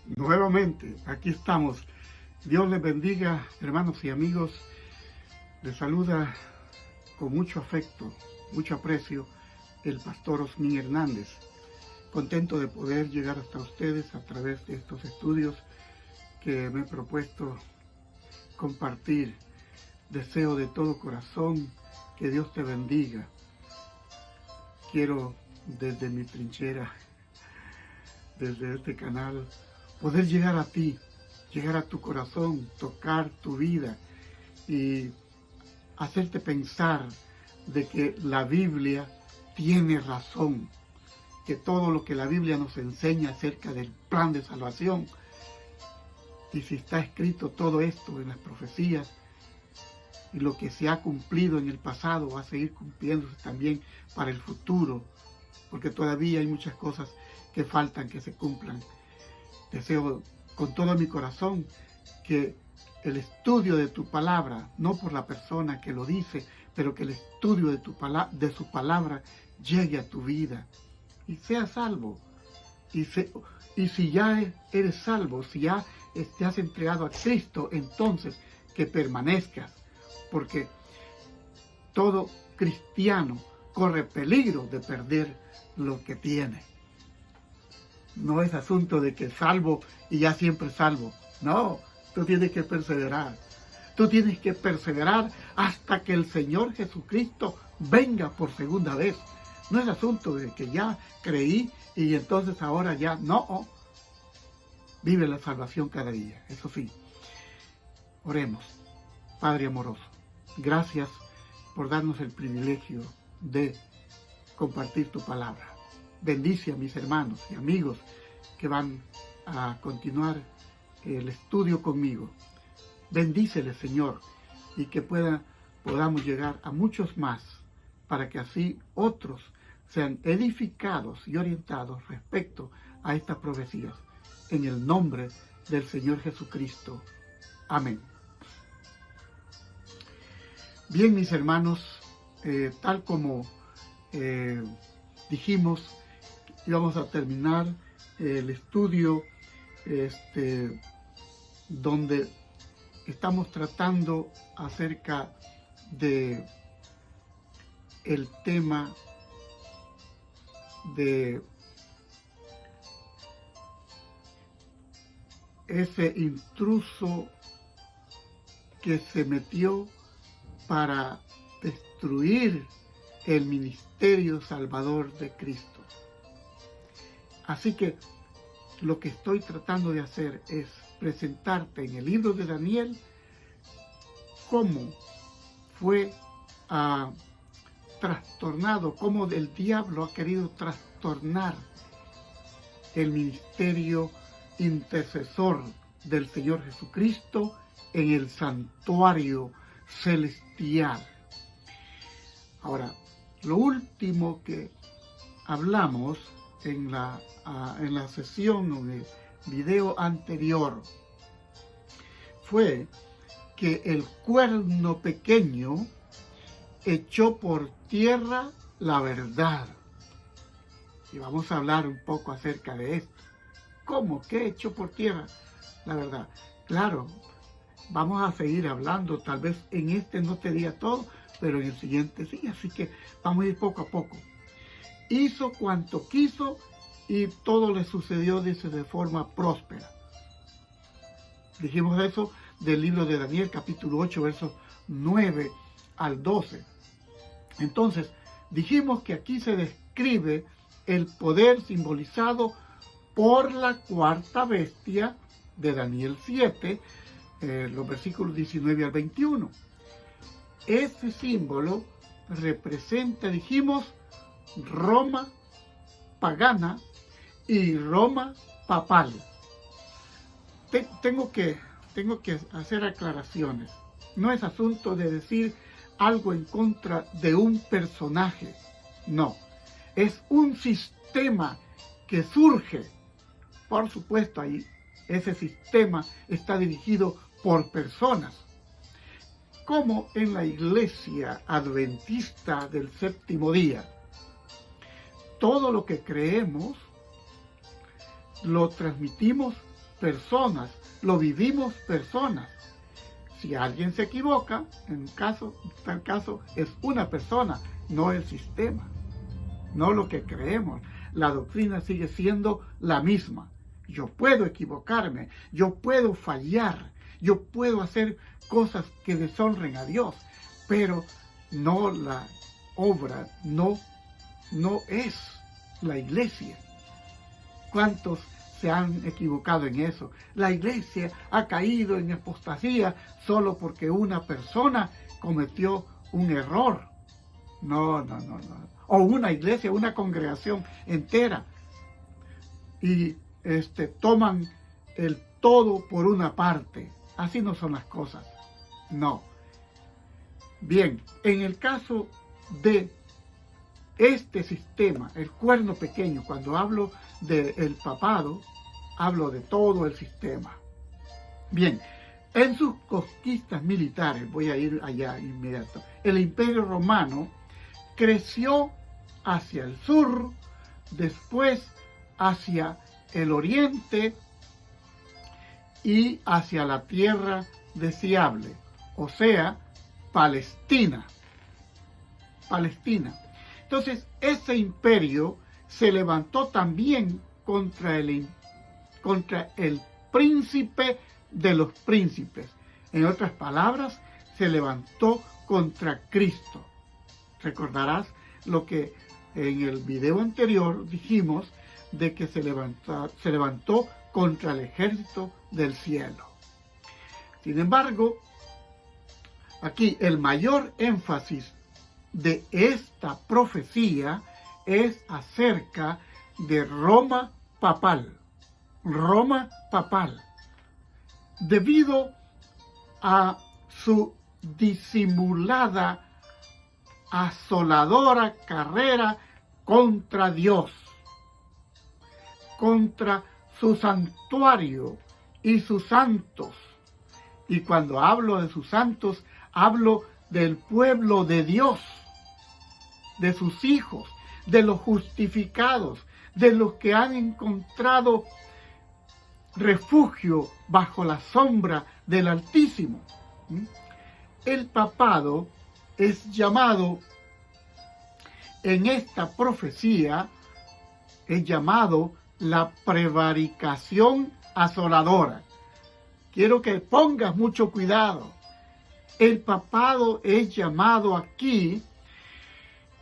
Nuevamente, aquí estamos. Dios les bendiga, hermanos y amigos. Les saluda con mucho afecto, mucho aprecio, el pastor Osmin Hernández. Contento de poder llegar hasta ustedes a través de estos estudios que me he propuesto compartir. Deseo de todo corazón que Dios te bendiga. Quiero desde mi trinchera, desde este canal, poder llegar a ti, llegar a tu corazón, tocar tu vida y hacerte pensar de que la Biblia tiene razón, que todo lo que la Biblia nos enseña acerca del plan de salvación, y si está escrito todo esto en las profecías, y lo que se ha cumplido en el pasado va a seguir cumpliéndose también para el futuro, porque todavía hay muchas cosas que faltan que se cumplan. Deseo con todo mi corazón que el estudio de tu palabra, no por la persona que lo dice, pero que el estudio de su palabra llegue a tu vida y seas salvo. Y si ya eres salvo, si ya te has entregado a Cristo, entonces que permanezcas, porque todo cristiano corre peligro de perder lo que tiene. No es asunto de que salvo y ya siempre salvo. No, tú tienes que perseverar. Tú tienes que perseverar hasta que el Señor Jesucristo venga por segunda vez. No es asunto de que ya creí y entonces ahora ya no. Vive la salvación cada día, eso sí. Oremos. Padre amoroso, gracias por darnos el privilegio de compartir tu palabra. Bendice a mis hermanos y amigos que van a continuar el estudio conmigo. Bendíceles, Señor, y que podamos llegar a muchos más, para que así otros sean edificados y orientados respecto a estas profecías. En el nombre del Señor Jesucristo. Amén. Bien, mis hermanos, tal como dijimos, íbamos a terminar el estudio donde estamos tratando acerca de el tema de ese intruso que se metió para destruir el ministerio salvador de Cristo. Así que lo que estoy tratando de hacer es presentarte en el libro de Daniel cómo fue trastornado, cómo el diablo ha querido trastornar el ministerio intercesor del Señor Jesucristo en el santuario celestial. Ahora, lo último que hablamos en la sesión o en el video anterior fue que el cuerno pequeño echó por tierra la verdad. Y vamos a hablar un poco acerca de esto. ¿Cómo? ¿Qué echó por tierra la verdad? Claro, vamos a seguir hablando, tal vez en este no te diga todo, pero en el siguiente sí, así que vamos a ir poco a poco. Hizo cuanto quiso y todo le sucedió, dice, de forma próspera. Dijimos eso del libro de Daniel, capítulo 8, versos 9 al 12. Entonces, dijimos que aquí se describe el poder simbolizado por la cuarta bestia de Daniel 7, los versículos 19 al 21. Ese símbolo representa, dijimos, Roma pagana y Roma papal. Tengo que hacer aclaraciones. No es asunto de decir algo en contra de un personaje. No, es un sistema que surge. Por supuesto, ahí ese sistema está dirigido por personas. Como en la Iglesia Adventista del Séptimo Día, todo lo que creemos lo transmitimos personas, lo vivimos personas. Si alguien se equivoca, en tal caso es una persona, no el sistema, no lo que creemos. La doctrina sigue siendo la misma. Yo puedo equivocarme, yo puedo fallar, yo puedo hacer cosas que deshonren a Dios, pero no la obra, no es la iglesia. ¿Cuántos se han equivocado en eso? La iglesia ha caído en apostasía solo porque una persona cometió un error. No. O una iglesia, una congregación entera. Y toman el todo por una parte. Así no son las cosas. No. Bien, en el caso de este sistema, el cuerno pequeño, cuando hablo del papado, hablo de todo el sistema. Bien, en sus conquistas militares, voy a ir allá inmediato, el Imperio Romano creció hacia el sur, después hacia el oriente y hacia la tierra deseable, o sea, Palestina. Entonces, ese imperio se levantó también contra el príncipe de los príncipes. En otras palabras, se levantó contra Cristo. Recordarás lo que en el video anterior dijimos de que se levantó contra el ejército del cielo. Sin embargo, aquí el mayor énfasis de esta profecía es acerca de Roma papal. Roma papal. Debido a su disimulada, asoladora carrera contra Dios, contra su santuario y sus santos. Y cuando hablo de sus santos, hablo del pueblo de Dios, de sus hijos, de los justificados, de los que han encontrado refugio bajo la sombra del Altísimo. El papado es llamado, en esta profecía, es llamado la prevaricación asoladora. Quiero que pongas mucho cuidado. El papado es llamado aquí,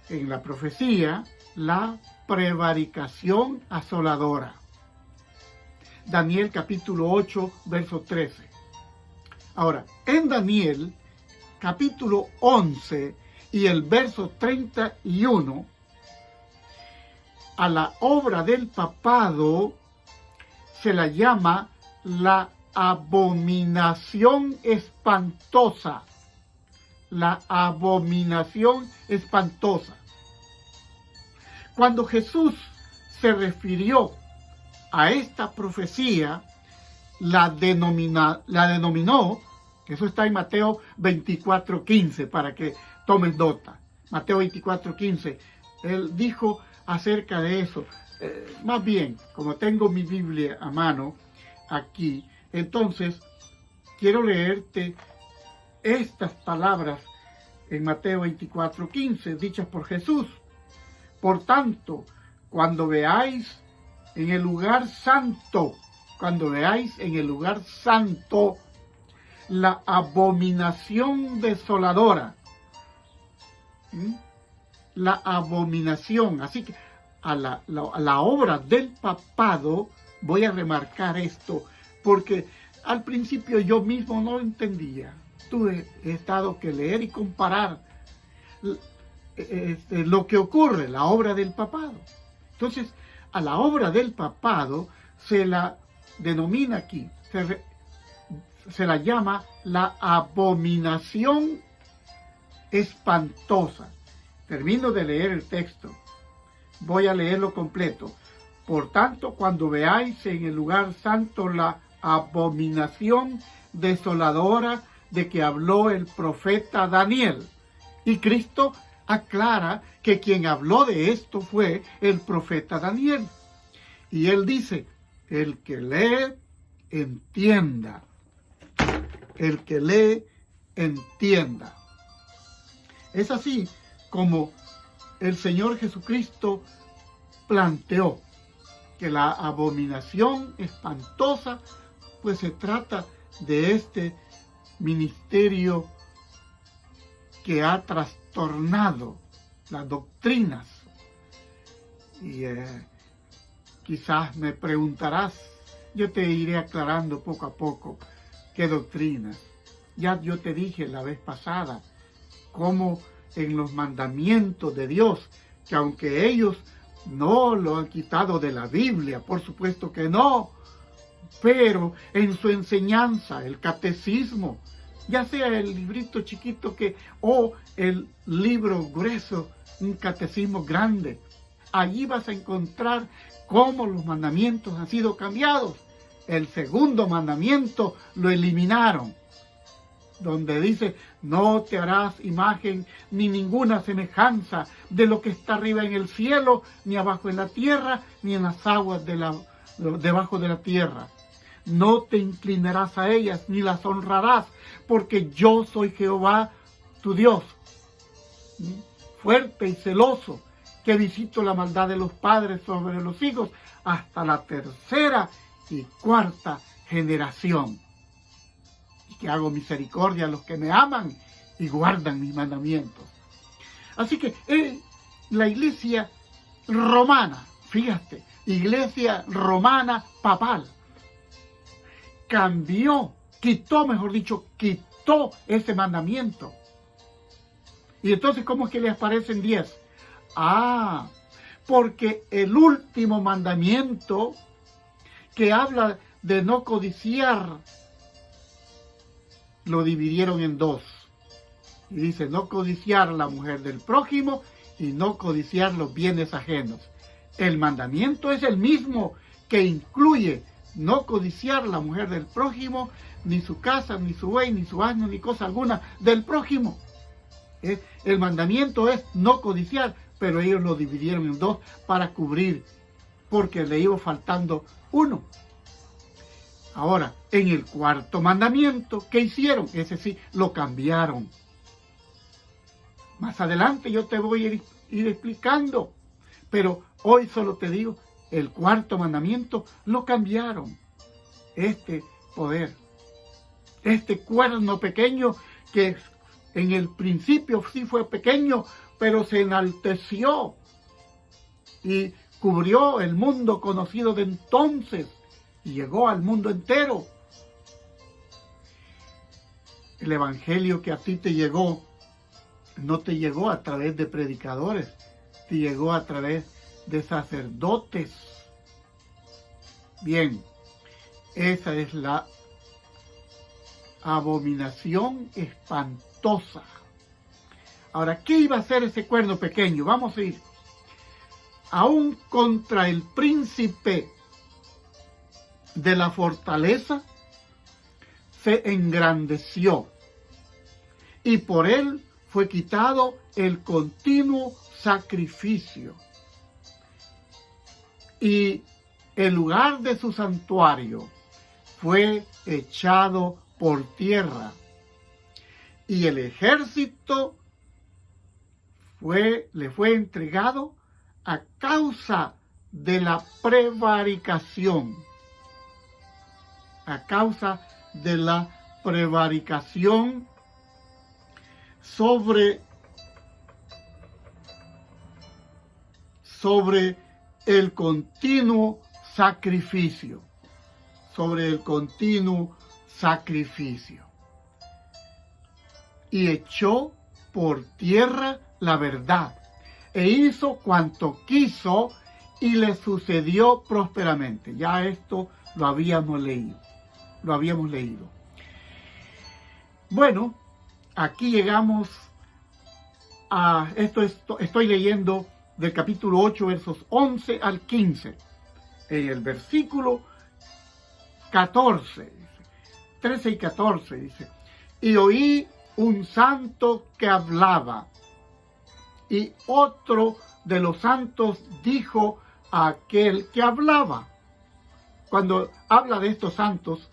en la profecía, la prevaricación asoladora. Daniel capítulo 8, verso 13. Ahora, en Daniel capítulo 11 y el verso 31, a la obra del papado se la llama la abominación espantosa. La abominación espantosa. Cuando Jesús se refirió a esta profecía, la denominó, eso está en Mateo 24:15, para que tomes nota. Mateo 24:15, él dijo acerca de eso. Más bien, como tengo mi Biblia a mano aquí, entonces quiero leerte estas palabras en Mateo 24:15, dichas por Jesús. Por tanto, cuando veáis en el lugar santo, la abominación desoladora, la abominación, así que a la obra del papado, voy a remarcar esto, porque al principio yo mismo no entendía. He estado que leer y comparar lo que ocurre, la obra del papado. Entonces, a la obra del papado se la denomina aquí, se la llama la abominación espantosa. Termino de leer el texto. Voy a leerlo completo. Por tanto, cuando veáis en el lugar santo la abominación desoladora de que habló el profeta Daniel. Y Cristo aclara que quien habló de esto fue el profeta Daniel. Y él dice, el que lee, entienda. El que lee, entienda. Es así como el Señor Jesucristo planteó que la abominación espantosa, pues se trata de este ministerio que ha trastornado las doctrinas. Y quizás me preguntarás, yo te iré aclarando poco a poco qué doctrinas. Ya yo te dije la vez pasada cómo en los mandamientos de Dios, que aunque ellos no lo han quitado de la Biblia, por supuesto que no, pero en su enseñanza, el catecismo, ya sea el librito chiquito o el libro grueso, un catecismo grande, allí vas a encontrar cómo los mandamientos han sido cambiados. El segundo mandamiento lo eliminaron, donde dice: no te harás imagen ni ninguna semejanza de lo que está arriba en el cielo, ni abajo en la tierra, ni en las aguas debajo de la tierra. No te inclinarás a ellas, ni las honrarás, porque yo soy Jehová, tu Dios, fuerte y celoso, que visito la maldad de los padres sobre los hijos hasta la tercera y cuarta generación. Y que hago misericordia a los que me aman y guardan mis mandamientos. Así que la iglesia romana, fíjate, iglesia romana papal, quitó ese mandamiento. Y entonces, ¿cómo es que les aparecen 10? Porque el último mandamiento, que habla de no codiciar, lo dividieron en 2. Y dice: no codiciar la mujer del prójimo y no codiciar los bienes ajenos. El mandamiento es el mismo, que incluye no codiciar la mujer del prójimo, ni su casa, ni su buey, ni su asno, ni cosa alguna del prójimo. El mandamiento es no codiciar, pero ellos lo dividieron en 2 para cubrir, porque le iba faltando uno. Ahora, en el cuarto mandamiento, ¿qué hicieron? Ese sí, lo cambiaron. Más adelante yo te voy a ir explicando, pero hoy solo te digo, el cuarto mandamiento lo cambiaron. Este poder, este cuerno pequeño, que en el principio sí fue pequeño, pero se enalteció y cubrió el mundo conocido de entonces y llegó al mundo entero. El evangelio que a ti te llegó, no te llegó a través de predicadores, te llegó a través de sacerdotes. Bien, esa es la abominación espantosa. Ahora, ¿qué iba a hacer ese cuerno pequeño? Vamos a ir. Aún contra el príncipe de la fortaleza se engrandeció, y por él fue quitado el continuo sacrificio, y el lugar de su santuario fue echado por tierra, y el ejército le fue entregado a causa de la prevaricación. A causa de la prevaricación sobre el continuo sacrificio. Sobre el continuo sacrificio. Y echó por tierra la verdad, e hizo cuanto quiso, y le sucedió prósperamente. Ya esto lo habíamos leído. Bueno, aquí llegamos a estoy leyendo del capítulo 8, versos 11 al 15. En el versículo 14, 13 y 14 dice: y oí un santo que hablaba, y otro de los santos dijo a aquel que hablaba: cuando habla de estos santos,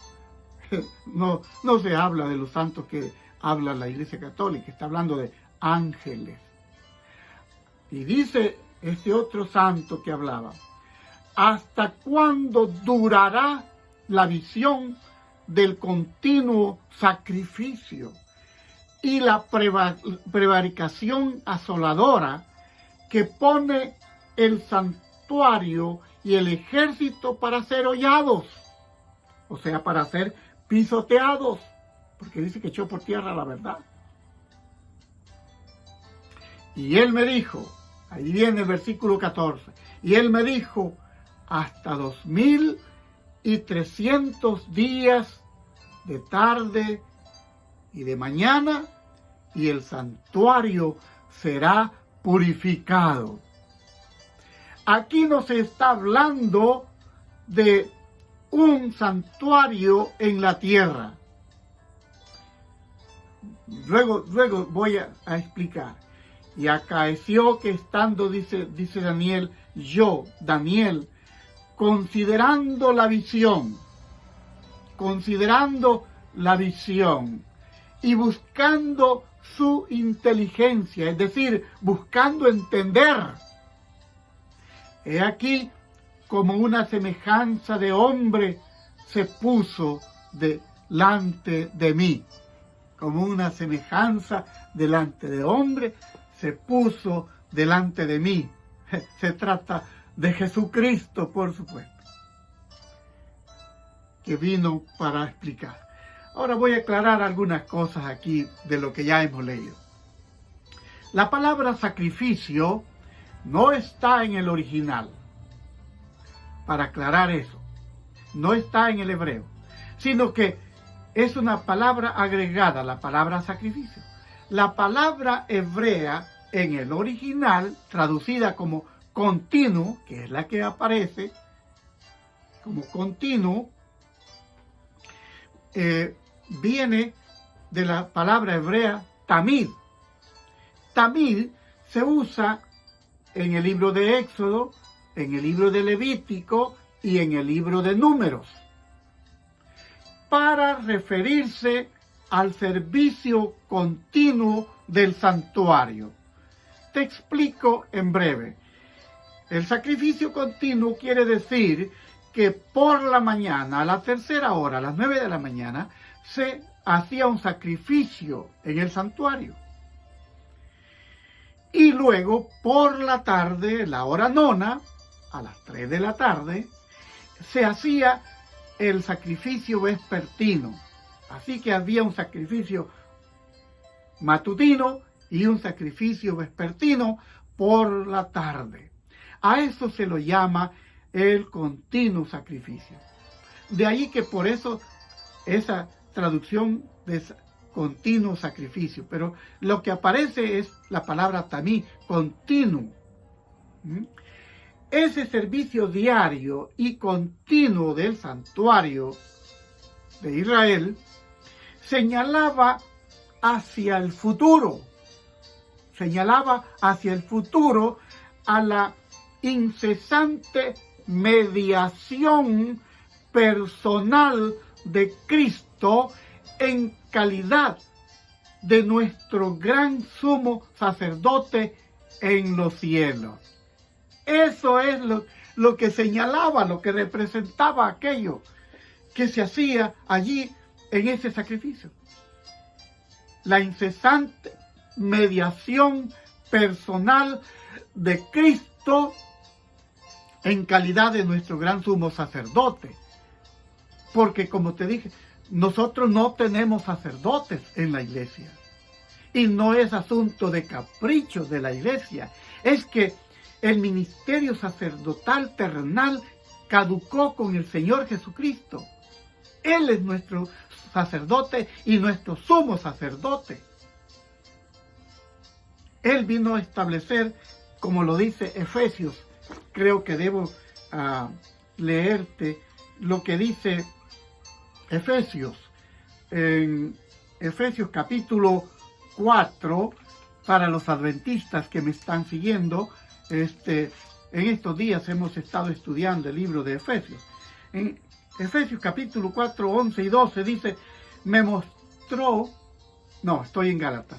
no se habla de los santos que habla la Iglesia Católica, está hablando de ángeles. Y dice este otro santo que hablaba: ¿hasta cuándo durará la visión del continuo sacrificio y la prevaricación asoladora que pone el santuario y el ejército para ser hollados? O sea, para ser pisoteados, porque dice que echó por tierra la verdad. Y él me dijo, ahí viene el versículo 14, y él me dijo: hasta 2300 días de tarde y de mañana, y el santuario será purificado. Aquí no se está hablando de un santuario en la tierra. Luego voy a explicar. Y acaeció que estando, dice Daniel, yo, Daniel, considerando la visión y buscando su inteligencia, es decir, buscando entender. He aquí como una semejanza de hombre se puso delante de mí. Como una semejanza delante de hombre se puso delante de mí. Se trata de Jesucristo, por supuesto, que vino para explicar. Ahora voy a aclarar algunas cosas aquí de lo que ya hemos leído. La palabra sacrificio no está en el original. Para aclarar eso, no está en el hebreo, sino que es una palabra agregada, la palabra sacrificio. La palabra hebrea en el original, traducida como continuo, que es la que aparece como continuo, viene de la palabra hebrea tamid. Tamid se usa en el libro de Éxodo, en el libro de Levítico y en el libro de Números, para referirse al servicio continuo del santuario. Te explico en breve. El sacrificio continuo quiere decir que por la mañana, a la tercera hora, a las 9 de la mañana, se hacía un sacrificio en el santuario. Y luego, por la tarde, la hora nona, a las 3 de la tarde, se hacía el sacrificio vespertino. Así que había un sacrificio matutino y un sacrificio vespertino por la tarde. A eso se lo llama el continuo sacrificio. De ahí que por eso esa traducción de continuo sacrificio, pero lo que aparece es la palabra tamí, continuo. Ese servicio diario y continuo del santuario de Israel señalaba hacia el futuro, a la incesante mediación personal de Cristo en calidad de nuestro gran sumo sacerdote en los cielos. Eso es lo que señalaba, lo que representaba aquello que se hacía allí en ese sacrificio. La incesante mediación personal de Cristo en calidad de nuestro gran sumo sacerdote. Porque, como te dije, nosotros no tenemos sacerdotes en la iglesia. Y no es asunto de capricho de la iglesia. Es que el ministerio sacerdotal terrenal caducó con el Señor Jesucristo. Él es nuestro sacerdote y nuestro sumo sacerdote. Él vino a establecer, como lo dice Efesios. Creo que debo leerte lo que dice Efesios. En Efesios capítulo 4, para los adventistas que me están siguiendo, en estos días hemos estado estudiando el libro de Efesios. En Efesios capítulo 4, 11 y 12 dice, me mostró, no, estoy en Gálatas,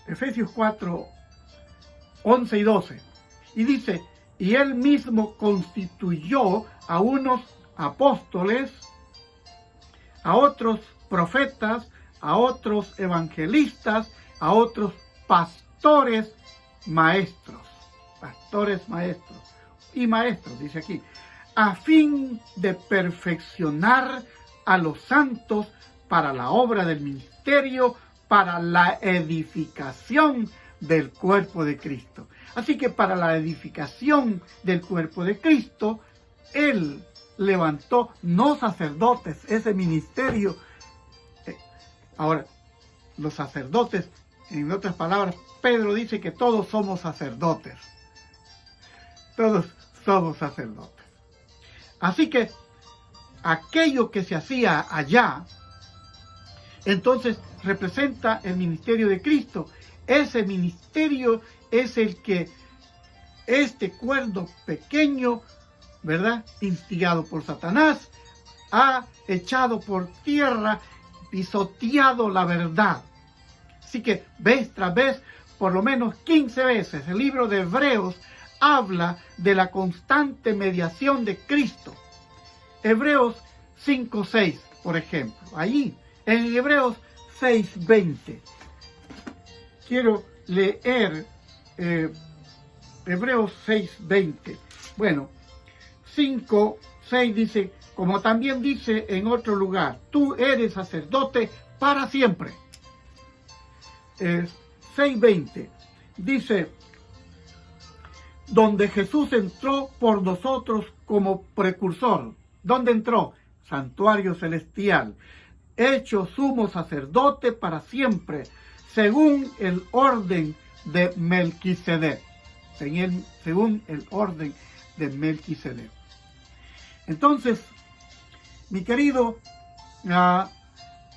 Efesios 4, 11 y 12, y dice, y él mismo constituyó a unos apóstoles, a otros profetas, a otros evangelistas, a otros pastores maestros y maestros, dice aquí, a fin de perfeccionar a los santos para la obra del ministerio, para la edificación del cuerpo de Cristo. Así que para la edificación del cuerpo de Cristo, Él levantó no sacerdotes, ese ministerio. Ahora, los sacerdotes, en otras palabras, Pedro dice que todos somos sacerdotes. Todos somos sacerdotes. Así que aquello que se hacía allá, entonces representa el ministerio de Cristo. Ese ministerio es el que este cuerdo pequeño, ¿verdad?, instigado por Satanás, ha echado por tierra, pisoteado la verdad. Así que vez tras vez, por lo menos 15 veces, el libro de Hebreos habla de la constante mediación de Cristo. Hebreos 5:6, por ejemplo. Allí, en Hebreos 6:20. Quiero leer Hebreos 6:20. Bueno, 5:6 dice, como también dice en otro lugar, tú eres sacerdote para siempre. 6:20 dice, donde Jesús entró por nosotros como precursor. ¿Dónde entró? Santuario celestial, hecho sumo sacerdote para siempre, según el orden de Melquisedec. Según el orden de Melquisedec. Entonces, mi querido,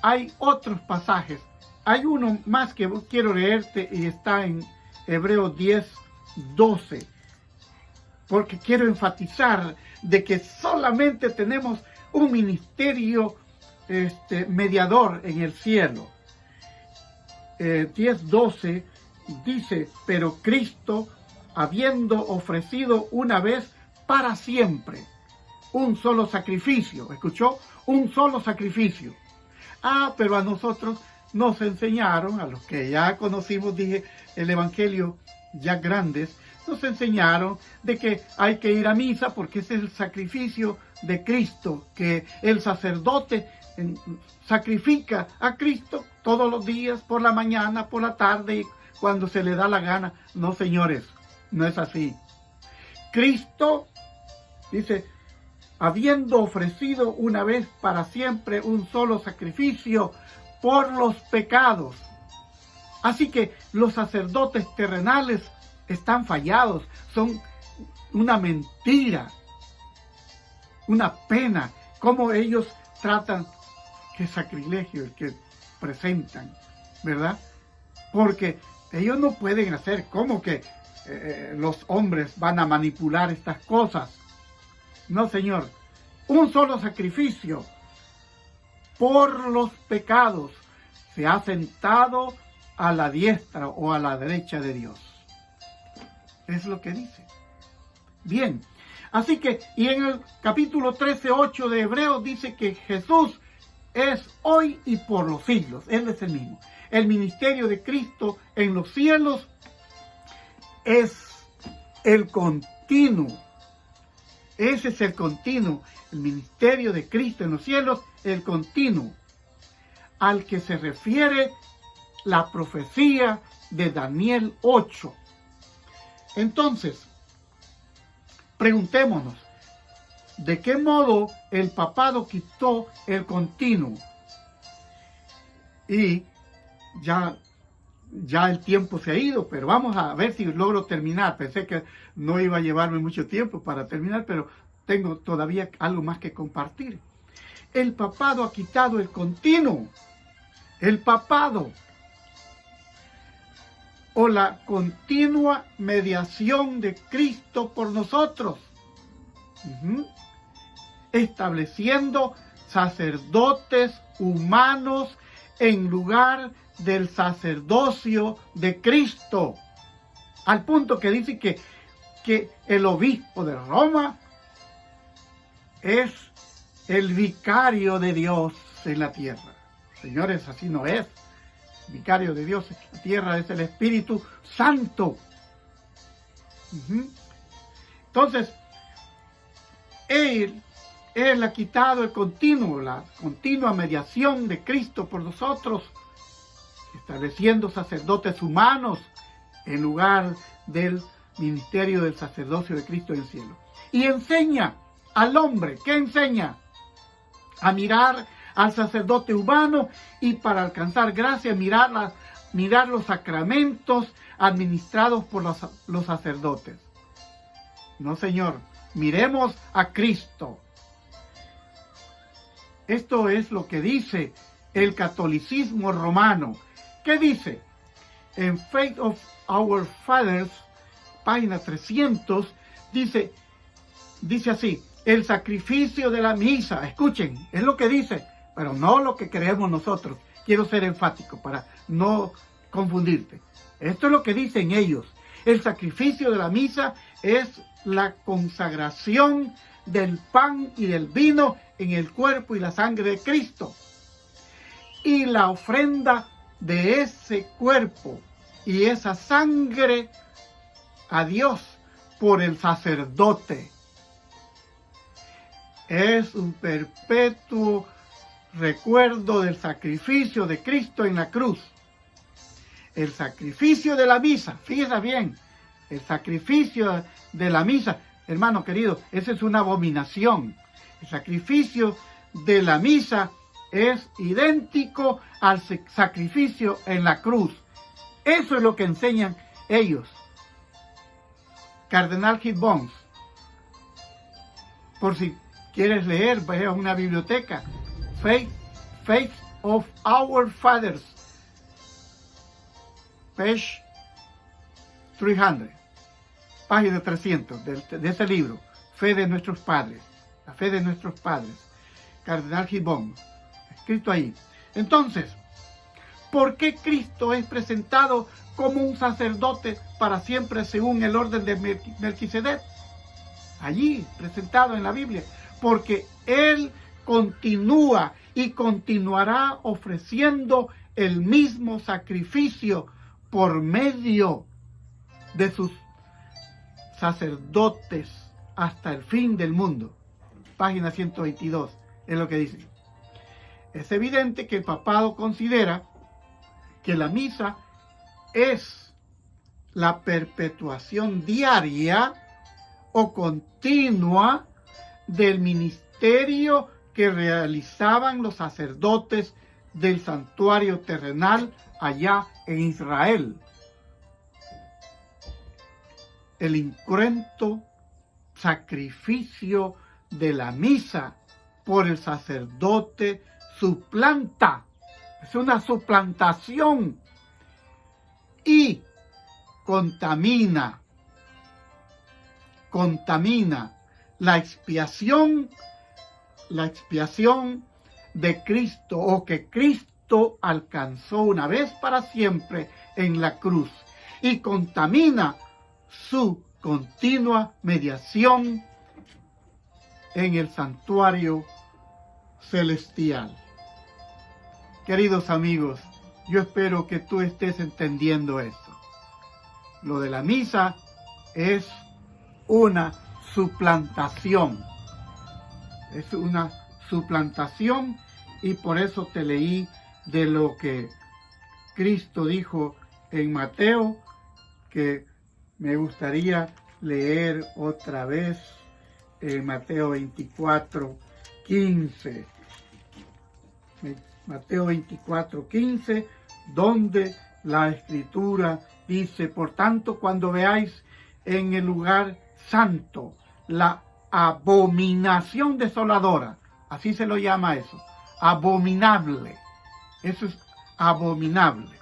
hay otros pasajes. Hay uno más que quiero leerte y está en Hebreos 10:12. Porque quiero enfatizar de que solamente tenemos un ministerio mediador en el cielo. 10:12 dice, pero Cristo, habiendo ofrecido una vez para siempre un solo sacrificio, ¿escuchó? Un solo sacrificio. Pero a nosotros nos enseñaron, a los que ya conocimos, dije, el Evangelio ya grandes, nos enseñaron de que hay que ir a misa porque ese es el sacrificio de Cristo, que el sacerdote sacrifica a Cristo todos los días, por la mañana, por la tarde y cuando se le da la gana. No, señores, no es así. Cristo, dice, habiendo ofrecido una vez para siempre un solo sacrificio por los pecados. Así que los sacerdotes terrenales están fallados, son una mentira, una pena, cómo ellos tratan, qué sacrilegio el que presentan, ¿verdad? Porque ellos no pueden hacer, como que los hombres van a manipular estas cosas. No, señor, un solo sacrificio por los pecados se ha sentado a la diestra o a la derecha de Dios. Es lo que dice. Bien, así que, y en el capítulo 13:8 de Hebreos dice que Jesús es hoy y por los siglos. Él es el mismo. El ministerio de Cristo en los cielos es el continuo. Ese es el continuo. El ministerio de Cristo en los cielos, el continuo, al que se refiere la profecía de Daniel 8. Entonces, preguntémonos, ¿de qué modo el papado quitó el continuo? Y ya el tiempo se ha ido, pero vamos a ver si logro terminar. Pensé que no iba a llevarme mucho tiempo para terminar, pero tengo todavía algo más que compartir. El papado ha quitado el continuo. El papado, o la continua mediación de Cristo por nosotros. Estableciendo sacerdotes humanos en lugar del sacerdocio de Cristo. Al punto que dice que el obispo de Roma es el vicario de Dios en la tierra. Señores, así no es. El vicario de Dios en la tierra es el Espíritu Santo. Entonces, Él ha quitado la continua mediación de Cristo por nosotros, estableciendo sacerdotes humanos en lugar del ministerio del sacerdocio de Cristo en el cielo. Y enseña al hombre, ¿qué enseña? A mirar al sacerdote humano y para alcanzar gracia, mirar los sacramentos administrados por los sacerdotes. No, Señor, miremos a Cristo. Esto es lo que dice el catolicismo romano. ¿Qué dice? En Faith of Our Fathers, página 300, dice así: el sacrificio de la misa. Escuchen, es lo que dice, pero no lo que creemos nosotros. Quiero ser enfático para no confundirte. Esto es lo que dicen ellos. El sacrificio de la misa es la consagración del pan y del vino en el cuerpo y la sangre de Cristo. Y la ofrenda de ese cuerpo y esa sangre a Dios por el sacerdote es un perpetuo recuerdo del sacrificio de Cristo en la cruz. El sacrificio de la misa, fíjese bien, el sacrificio de la misa, hermano querido, esa es una abominación. El sacrificio de la misa es idéntico al sacrificio en la cruz. Eso es lo que enseñan ellos. Cardenal Gibbons, por si quieres leer, ve a una biblioteca. Faith of Our Fathers, page 300, página 300 de ese libro, Fe de nuestros padres, la fe de nuestros padres, Cardenal Gibbons, escrito ahí. Entonces, ¿por qué Cristo es presentado como un sacerdote para siempre según el orden de Melquisedec? Allí, presentado en la Biblia, porque Él continúa y continuará ofreciendo el mismo sacrificio por medio de sus sacerdotes hasta el fin del mundo. Página 122 es lo que dice. Es evidente que el papado considera que la misa es la perpetuación diaria o continua del ministerio que realizaban los sacerdotes del santuario terrenal allá en Israel. El incruento sacrificio de la misa por el sacerdote suplanta, es una suplantación, y contamina la expiación de Cristo, o que Cristo alcanzó una vez para siempre en la cruz, y contamina su continua mediación en el santuario celestial. Queridos amigos, yo espero que tú estés entendiendo esto. Lo de la misa es una suplantación. Es una suplantación, y por eso te leí de lo que Cristo dijo en Mateo, que me gustaría leer otra vez en Mateo 24:15. Mateo 24:15, donde la Escritura dice: por tanto, cuando veáis en el lugar santo la abominación desoladora, así se lo llama eso, abominable, eso es abominable.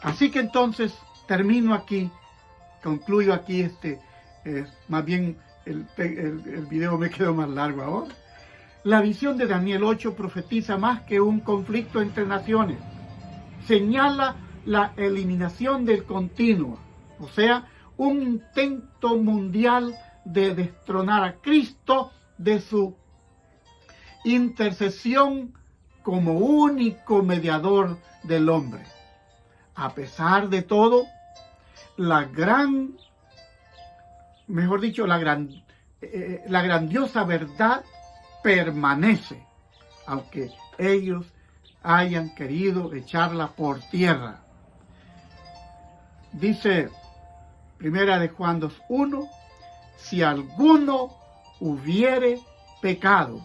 Así que entonces termino aquí, concluyo aquí más bien el video me quedó más largo ahora. La visión de Daniel 8 profetiza más que un conflicto entre naciones. Señala la eliminación del continuo, o sea, un intento mundial de destronar a Cristo de su intercesión como único mediador del hombre. A pesar de todo, la grandiosa verdad permanece, aunque ellos hayan querido echarla por tierra. Dice Primera de Juan 2:1, si alguno hubiere pecado,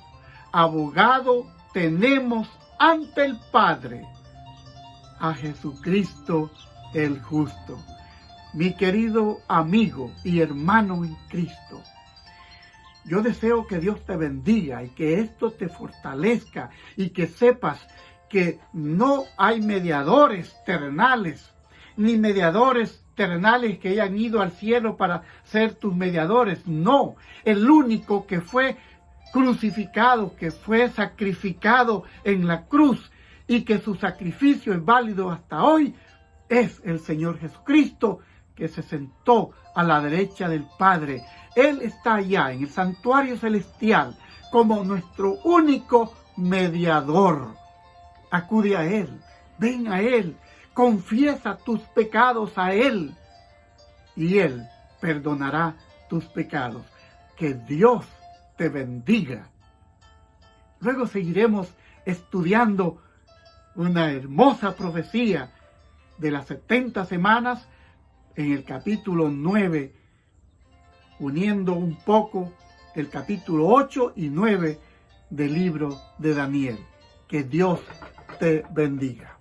abogado tenemos ante el Padre, a Jesucristo el justo. Mi querido amigo y hermano en Cristo, yo deseo que Dios te bendiga y que esto te fortalezca y que sepas que no hay mediadores terrenales, ni mediadores terrenales que hayan ido al cielo para ser tus mediadores. No, el único que fue crucificado, que fue sacrificado en la cruz y que su sacrificio es válido hasta hoy, es el Señor Jesucristo, que se sentó a la derecha del Padre. Él está allá en el santuario celestial como nuestro único mediador. Acude a Él, ven a Él, confiesa tus pecados a Él y Él perdonará tus pecados. Que Dios te bendiga. Luego seguiremos estudiando una hermosa profecía de las 70 semanas en el capítulo 9, uniendo un poco el capítulo 8 y 9 del libro de Daniel. Que Dios te bendiga.